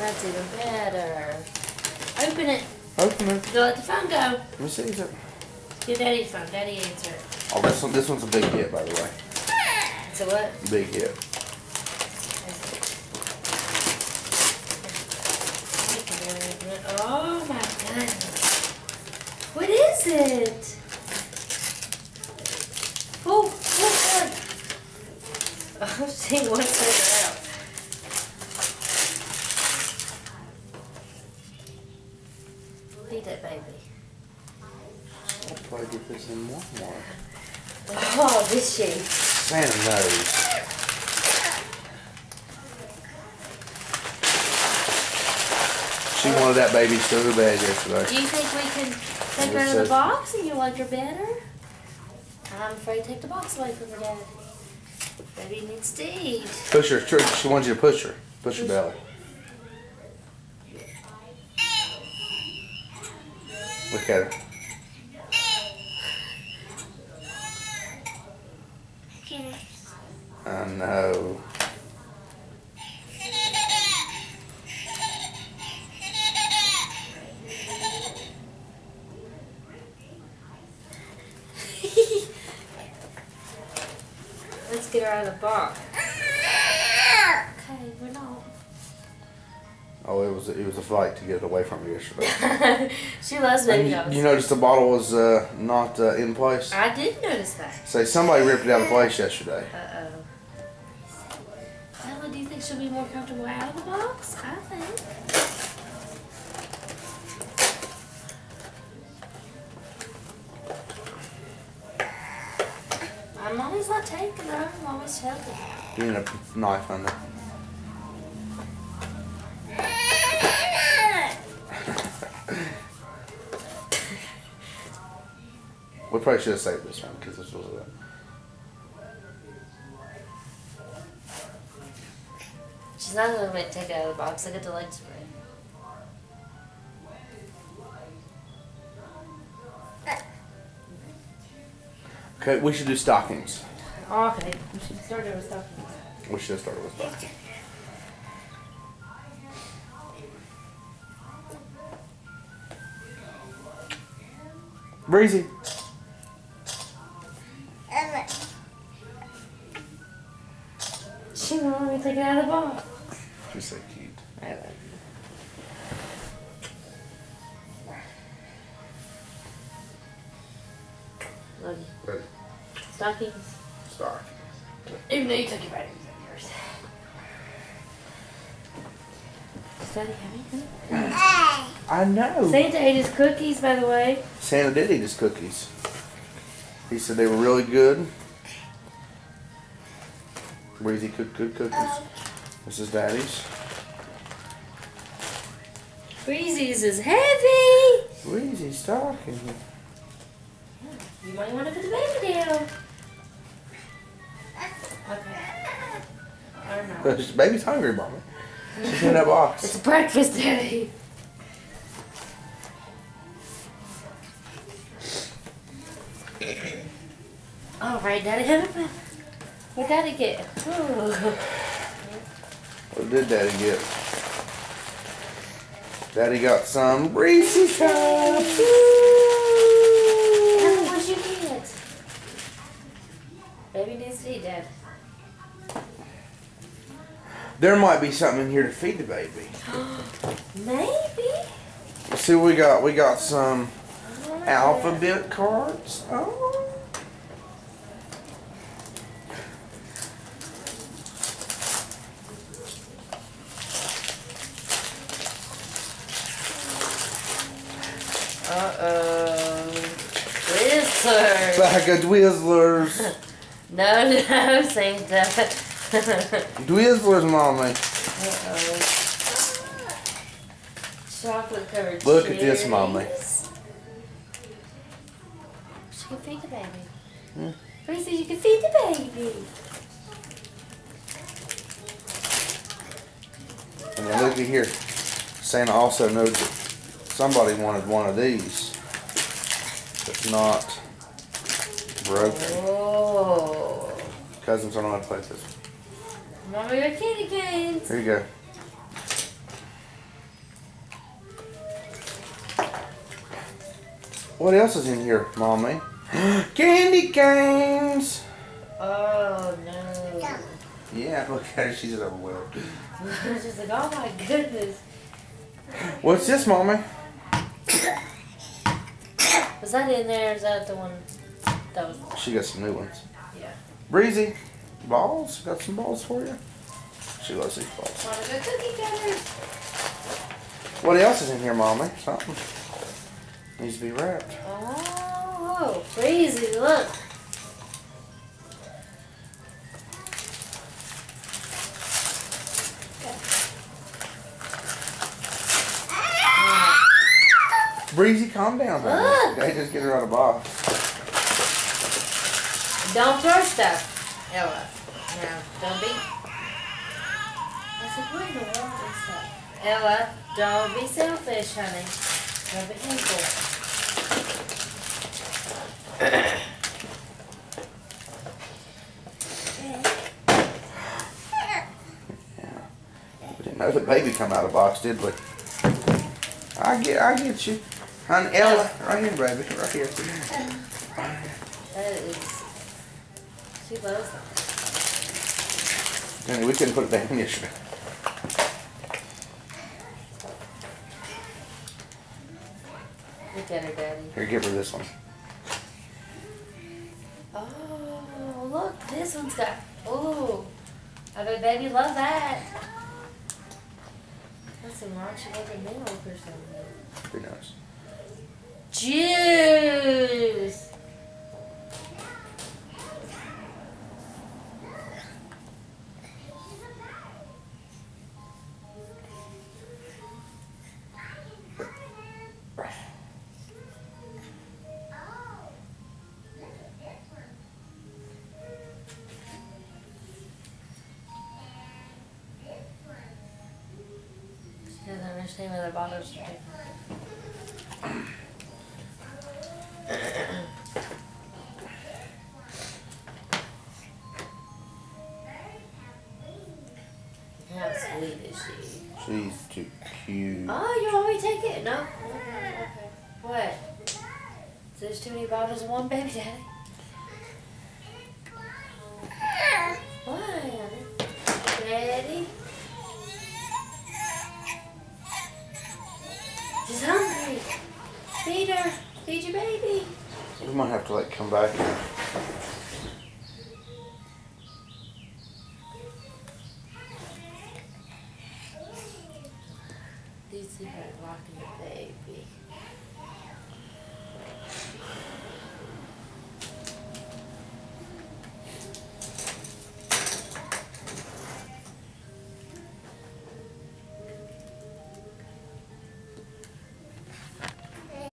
That's even better. Open it. Open it. Don't let the phone go. Let me see it. Give Daddy's phone. Daddy answer it. Oh, this one's a big hit, by the way. So what? Big hit. Oh my goodness. What is it? Oh, God. Oh, she wants her out. Feed that baby. I'll probably get this in Walmart. Oh, did she? Santa knows. She wanted that baby so bad yesterday. Do you think we can take her out of the box and you like her better? I'm afraid to take the box away from her, Dad. Baby needs to eat. Push her. She wants you to push her. Push her belly. Look at her. I know. Let's get her out of the box. Okay, we're not. Oh, it was a fight to get it away from her yesterday. She loves baby And dolls. you noticed the bottle was not in place? I did notice that. Say somebody ripped it out of place yesterday. Uh-oh. Ella, do you think she'll be more comfortable out of the box? I think. I'm always not taking her. I'm always helping her. You need a knife on there. We probably should have saved this one because this was a... She's not going to take it out of the box. Look at the leg spread. Okay, we should do stockings. Oh, okay. We should start with stockings. We should have started with stockings. Breezy. She won't let me take it out of the box. She's so cute. I love you. Love you. Ready? Stockings. Stockings. Even though you took your batteries out yours. Does Daddy have anything? I know. Santa ate his cookies, by the way. Santa did eat his cookies. He said they were really good. Breezy cooked good cookies. This is Daddy's. Breezy's is heavy. Breezy stocking. You might want to put the baby down. Okay. I don't know. Baby's hungry, Mommy. She's in that box. It's breakfast, Daddy. All right, Daddy. What Daddy get? Ooh. What did Daddy get? Daddy got some Reese's Cups. Daddy, what'd you get? Baby needs to eat, Dad. There might be something in here to feed the baby. Maybe. Let's see what we got. We got some alphabet cards. Oh. Uh-oh. Twizzlers. Bag of Twizzlers. No, Santa. Twizzlers, Mommy. Uh-oh. Chocolate covered Look at this, Mommy. She can feed the baby. Hmm? Breezy, you can feed the baby. And then look at here. Santa also knows that somebody wanted one of these. It's not broken. Oh. Cousins don't know how to play this. Mama, your candy canes. Here you go. What else is in here, Mommy? Candy canes! Oh no. Yeah, look at her. She's overwhelmed. She's like, oh my goodness. What's this, Mommy? Was that in there? Is that the one? That was. She got some new ones. Yeah. Breezy, balls? Got some balls for you? She loves these balls. Want to go cookie cutters? What else is in here, Mommy? Something needs to be wrapped. Oh, crazy! Look. Breezy, calm down, honey. They just get her out of the box. Don't throw stuff, Ella. No, don't be. I said, what in the world is that? Ella, don't be selfish, honey. Don't be hateful. We didn't know the baby come out of the box, did we? I get you. Honey, Ella, right here, baby, right here. That is, she loves them. Honey, we couldn't put it down yesterday. Look at her, Daddy. Here, give her this one. Oh, look, this one's got, oh, I bet baby love that. Listen, why don't you make a milk or something? Who knows? Juice! She doesn't understand why the bottles are different. How sweet is she? She's too cute. Oh, you want me to take it? No? Okay. What? So there's too many bottles of one, baby daddy? Why? Daddy? She's hungry. Feed her. Feed your baby. We might have to come back. Do you see her rocking the baby?